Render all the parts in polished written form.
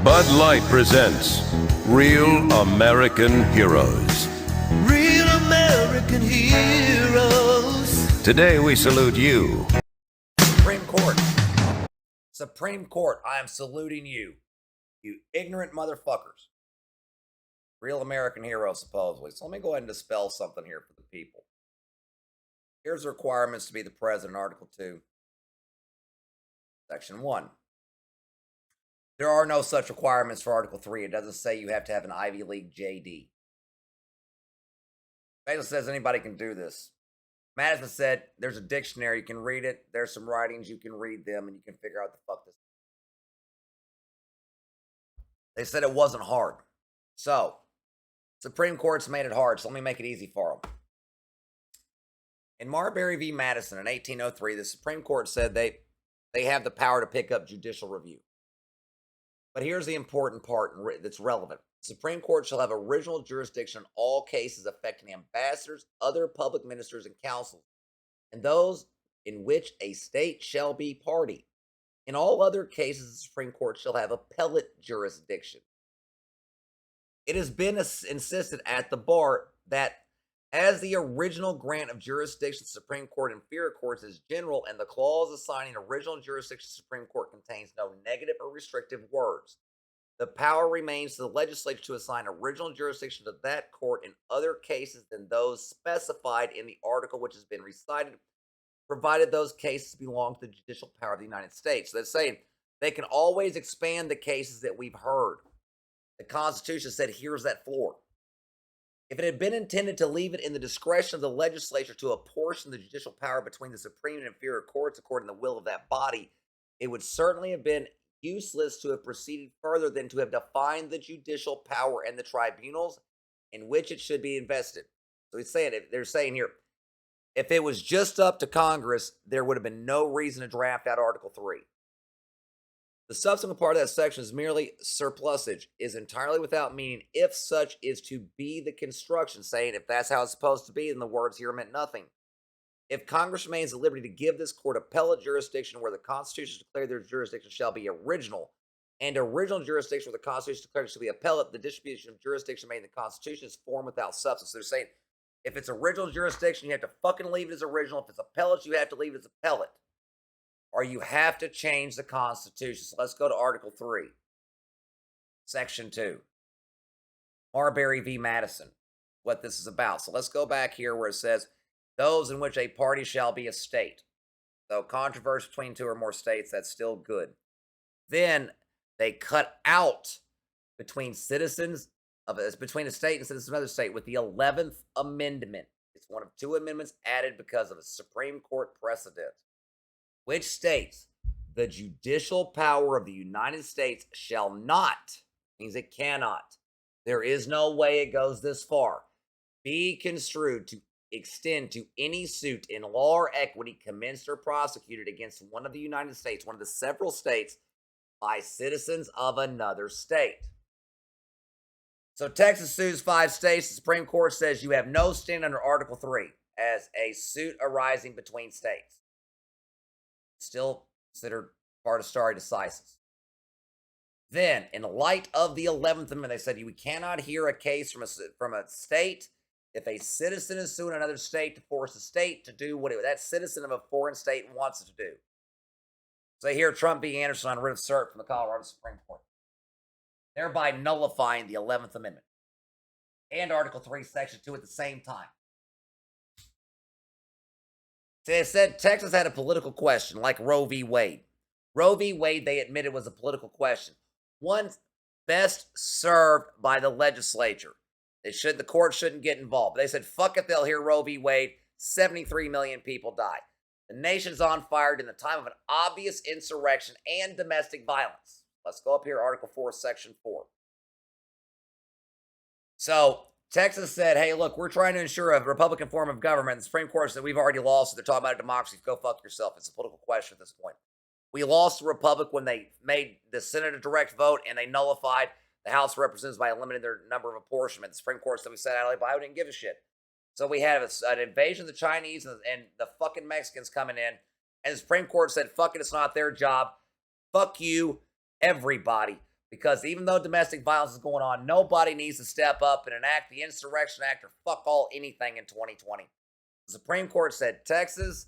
Bud Light presents Real American Heroes. Real American heroes. Today we salute you. Supreme Court. Supreme Court, I am saluting you. You ignorant motherfuckers. Real American heroes, supposedly. So let me go ahead and dispel something here for the people. Here's the requirements to be the president, Article 2, Section 1. There are no such requirements for Article 3. It doesn't say you have to have an Ivy League JD. Basically says anybody can do this. Madison said there's a dictionary, you can read it. There's some writings, you can read them, and you can figure out the fuck this. They said it wasn't hard. So, Supreme Court's made it hard, so let me make it easy for them. In Marbury v. Madison in 1803, the Supreme Court said they have the power to pick up judicial review. But here's the important part that's relevant. The Supreme Court shall have original jurisdiction on all cases affecting ambassadors, other public ministers, and councils, and those in which a state shall be party. In all other cases, the Supreme Court shall have appellate jurisdiction. It has been insisted at the bar that as the original grant of jurisdiction to the Supreme Court and inferior courts is general, and the clause assigning original jurisdiction to the Supreme Court contains no negative or restrictive words, the power remains to the legislature to assign original jurisdiction to that court in other cases than those specified in the article which has been recited, provided those cases belong to the judicial power of the United States. So that's saying they can always expand the cases that we've heard. The Constitution said, here's that floor. If it had been intended to leave it in the discretion of the legislature to apportion the judicial power between the supreme and inferior courts according to the will of that body, it would certainly have been useless to have proceeded further than to have defined the judicial power and the tribunals in which it should be invested. So they're saying here, if it was just up to Congress, there would have been no reason to draft out Article 3. The subsequent part of that section is merely surplusage, is entirely without meaning if such is to be the construction, saying if that's how it's supposed to be, then the words here meant nothing. If Congress remains at liberty to give this court appellate jurisdiction where the Constitution declared their jurisdiction shall be original, and original jurisdiction where the Constitution declared shall be appellate, the distribution of jurisdiction made in the Constitution is form without substance. They're saying if it's original jurisdiction, you have to fucking leave it as original. If it's appellate, you have to leave it as appellate. Or you have to change the Constitution. So let's go to Article 3, Section 2. Marbury v. Madison, what this is about. So let's go back here where it says, those in which a party shall be a state. So controversy between two or more states, that's still good. Then they cut out between a state and citizens of another state with the 11th Amendment. It's one of two amendments added because of a Supreme Court precedent, which states the judicial power of the United States shall not, means it cannot, there is no way it goes this far, be construed to extend to any suit in law or equity commenced or prosecuted against one of the United States, one of the several states, by citizens of another state. So Texas sues 5 states. The Supreme Court says you have no stand under Article 3 as a suit arising between states. Still considered part of stare decisis. Then, in light of the 11th Amendment, they said you cannot hear a case from a state if a citizen is suing another state to force a state to do what that citizen of a foreign state wants it to do. So here, Trump v. Anderson on writ of cert from the Colorado Supreme Court, thereby nullifying the 11th Amendment and Article 3, Section 2 at the same time. They said Texas had a political question, like Roe v. Wade. Roe v. Wade, they admitted, was a political question. One best served by the legislature. The court shouldn't get involved. They said, fuck it, they'll hear Roe v. Wade. 73 million people die. The nation's on fire in the time of an obvious insurrection and domestic violence. Let's go up here, Article 4, Section 4. So, Texas said, hey, look, we're trying to ensure a Republican form of government. The Supreme Court said we've already lost. So they're talking about a democracy. Go fuck yourself. It's a political question at this point. We lost the Republic when they made the Senate a direct vote and they nullified the House of Representatives by eliminating their number of apportionment. The Supreme Court said we sat out of it, but I didn't give a shit. So we had an invasion of the Chinese and the fucking Mexicans coming in. And the Supreme Court said, fuck it, it's not their job. Fuck you, everybody. Because even though domestic violence is going on, nobody needs to step up and enact the Insurrection Act or fuck all anything in 2020. The Supreme Court said Texas,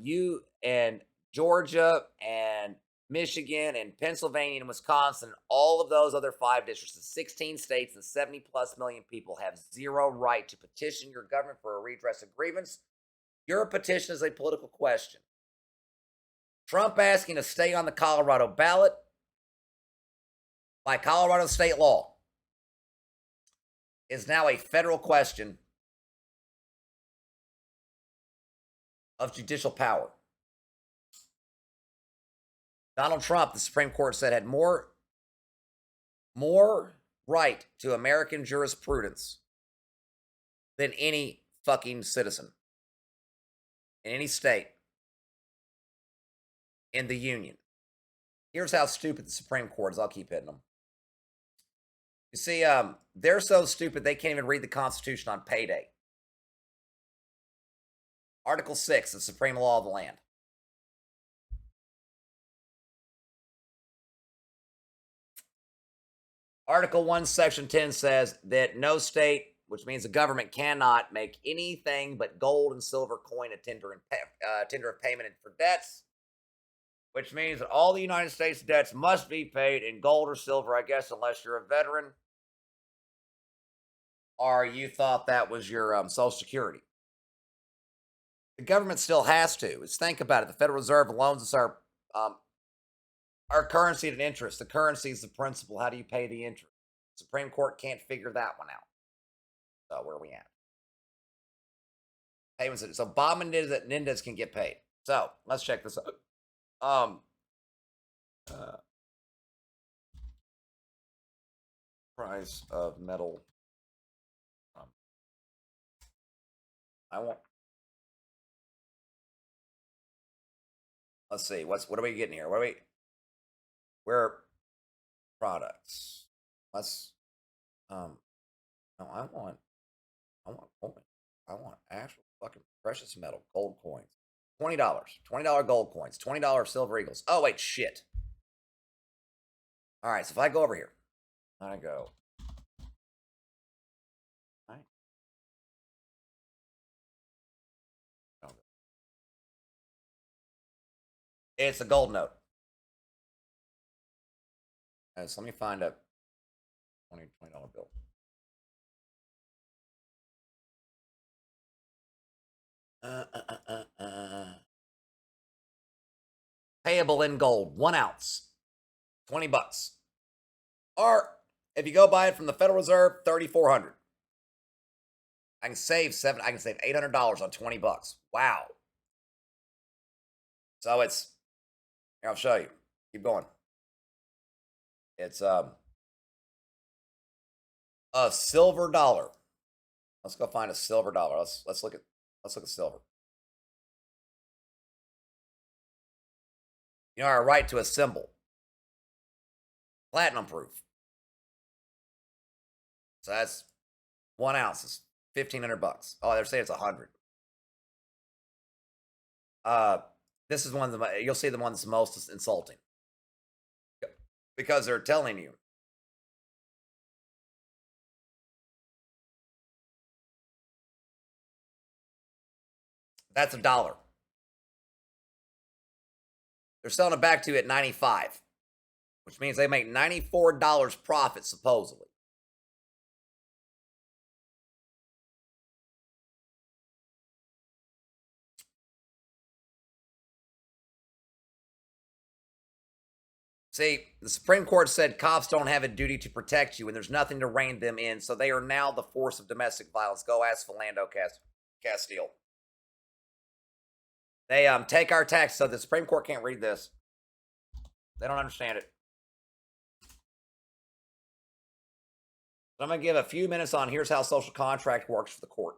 you and Georgia and Michigan and Pennsylvania and Wisconsin, all of those other 5 districts, the 16 states and 70 plus million people have zero right to petition your government for a redress of grievance. Your petition is a political question. Trump asking to stay on the Colorado ballot by Colorado state law is now a federal question of judicial power. Donald Trump, the Supreme Court said, had more right to American jurisprudence than any fucking citizen in any state in the union. Here's how stupid the Supreme Court is. I'll keep hitting them. You see, they're so stupid they can't even read the Constitution on payday. Article 6, the supreme law of the land. Article 1, Section 10 says that no state, which means the government, cannot make anything but gold and silver coin a tender of payment for debts, which means that all the United States debts must be paid in gold or silver, I guess, unless you're a veteran or you thought that was your Social Security. The government still has to. Just think about it. The Federal Reserve loans us our currency at an interest. The currency is the principal. How do you pay the interest? The Supreme Court can't figure that one out. So where are we at? Payments. So Bob Menendez can get paid. So let's check this out. Price of metal. Let's see. What are we getting here? Where products? Let's no, I want coin. I want actual fucking precious metal, gold coins. $20. $20 gold coins. $20 silver eagles. Oh wait, shit. All right, so if I go over here, I go. All right. It's a gold note. So let me find a $20 bill. Payable in gold, 1 ounce, $20. Or if you go buy it from the Federal Reserve, $3,400. I can save $800 on $20. Wow. So it's here. I'll show you. Keep going. It's a silver dollar. Let's go find a silver dollar. Let's look at silver. You know our right to a symbol. Platinum proof. So that's 1 ounce is $1,500. Oh, they're saying it's 100. This is one of the, you'll see the one that's most insulting. Because they're telling you. That's $1. They're selling it back to you at 95, which means they make $94 profit, supposedly. See, the Supreme Court said cops don't have a duty to protect you and there's nothing to rein them in, so they are now the force of domestic violence. Go ask Philando Castile. They take our taxes, so the Supreme Court can't read this. They don't understand it. So I'm going to give a few minutes on here's how social contract works for the court.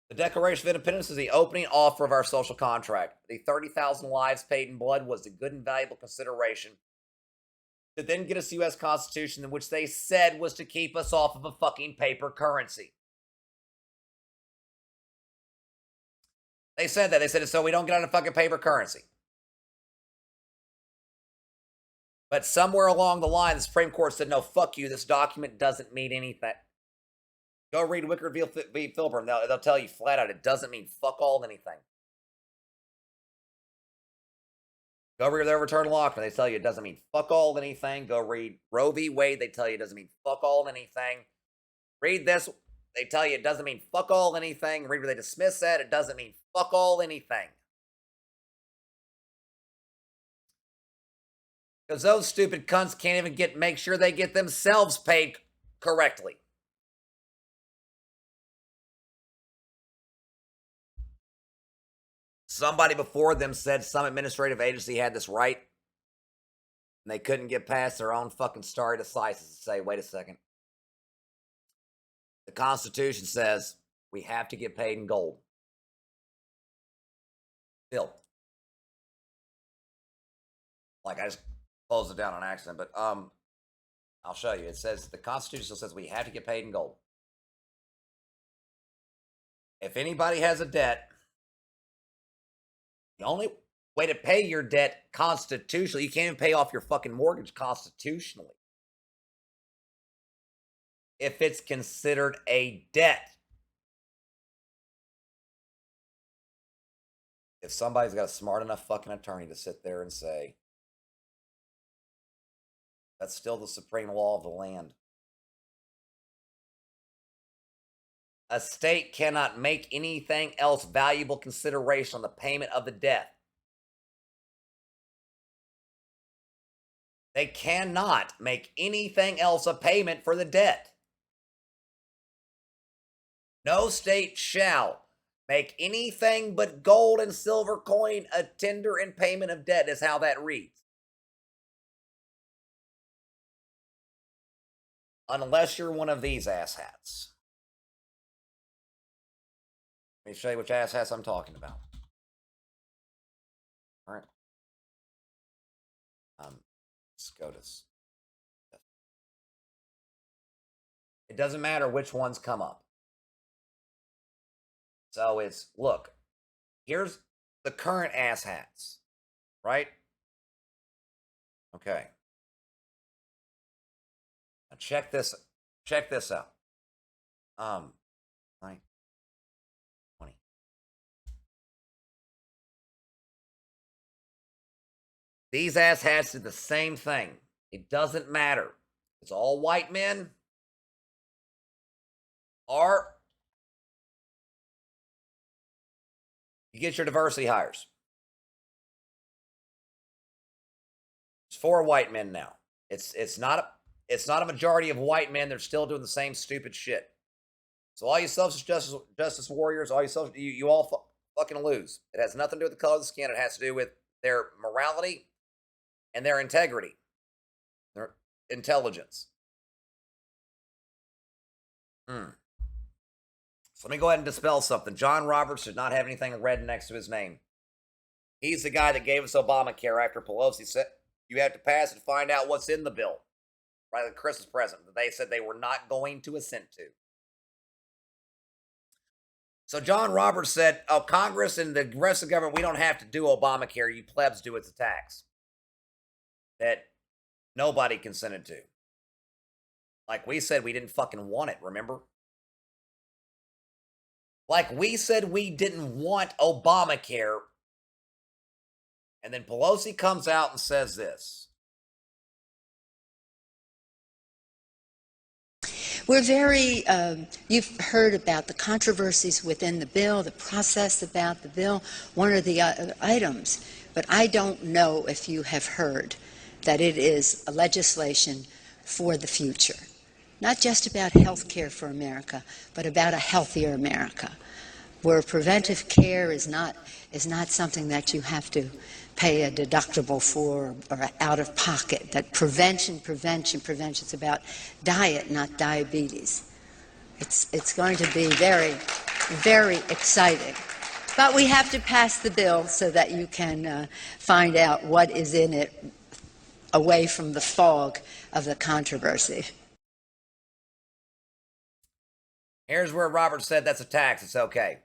The Declaration of Independence is the opening offer of our social contract. The 30,000 lives paid in blood was a good and valuable consideration to then get us the U.S. Constitution, which they said was to keep us off of a fucking paper currency. They said that. They said it so we don't get on a fucking paper currency. But somewhere along the line, the Supreme Court said, no, fuck you. This document doesn't mean anything. Go read Wickard v. Filburn. They'll tell you flat out it doesn't mean fuck all anything. Go read their return to Lochner. They tell you it doesn't mean fuck all anything. Go read Roe v. Wade. They tell you it doesn't mean fuck all anything. Read this. They tell you it doesn't mean fuck all anything. Read where they dismiss that. It doesn't mean fuck all anything. Because those stupid cunts can't even make sure they get themselves paid correctly. Somebody before them said some administrative agency had this right, and they couldn't get past their own fucking stare decisis to say, wait a second. The Constitution says we have to get paid in gold. Bill. Like, I just closed it down on accident, but I'll show you. It says, the Constitution still says we have to get paid in gold. If anybody has a debt, the only way to pay your debt constitutionally, you can't even pay off your fucking mortgage constitutionally if it's considered a debt. If somebody's got a smart enough fucking attorney to sit there and say, that's still the supreme law of the land. A state cannot make anything else valuable consideration on the payment of the debt. They cannot make anything else a payment for the debt. No state shall make anything but gold and silver coin a tender in payment of debt, is how that reads. Unless you're one of these asshats. Let me show you which asshats I'm talking about. All right. Scotus. It doesn't matter which ones come up. So it's, look, here's the current asshats, right? Okay. Now check this out. 9, 20. These asshats did the same thing. It doesn't matter. It's all white men or you get your diversity hires. It's 4 white men now. It's not a majority of white men. They're still doing the same stupid shit. So all you self justice warriors, you all fucking lose. It has nothing to do with the color of the skin. It has to do with their morality and their integrity, their intelligence. So let me go ahead and dispel something. John Roberts did not have anything red next to his name. He's the guy that gave us Obamacare after Pelosi said you have to pass and find out what's in the bill. Right, the Christmas present that they said they were not going to assent to. So John Roberts said, oh, Congress and the rest of the government, we don't have to do Obamacare. You plebs do. It's a tax that nobody consented to. Like we said, we didn't fucking want it, remember? Like we said we didn't want Obamacare. And then Pelosi comes out and says this. We're very, you've heard about the controversies within the bill, the process about the bill, one of the items. But I don't know if you have heard that it is a legislation for the future. Not just about health care for America, but about a healthier America, where preventive care is not something that you have to pay a deductible for or out of pocket. That prevention. It's about diet, not diabetes. It's going to be very, very exciting. But we have to pass the bill so that you can find out what is in it away from the fog of the controversy. Here's where Robert said that's a tax. It's okay.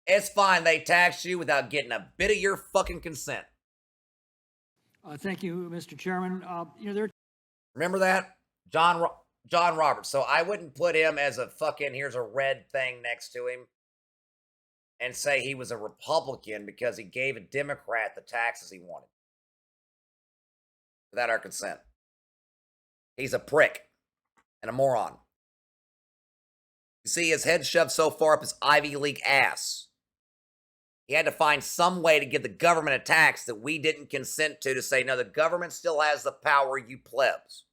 It's fine. They tax you without getting a bit of your fucking consent. Thank you, Mr. Chairman. Remember that? John Roberts. So I wouldn't put him as a fucking, here's a red thing next to him and say he was a Republican because he gave a Democrat the taxes he wanted without our consent. He's a prick and a moron. You see his head shoved so far up his Ivy League ass. He had to find some way to give the government a tax that we didn't consent to say, no, the government still has the power, you plebs.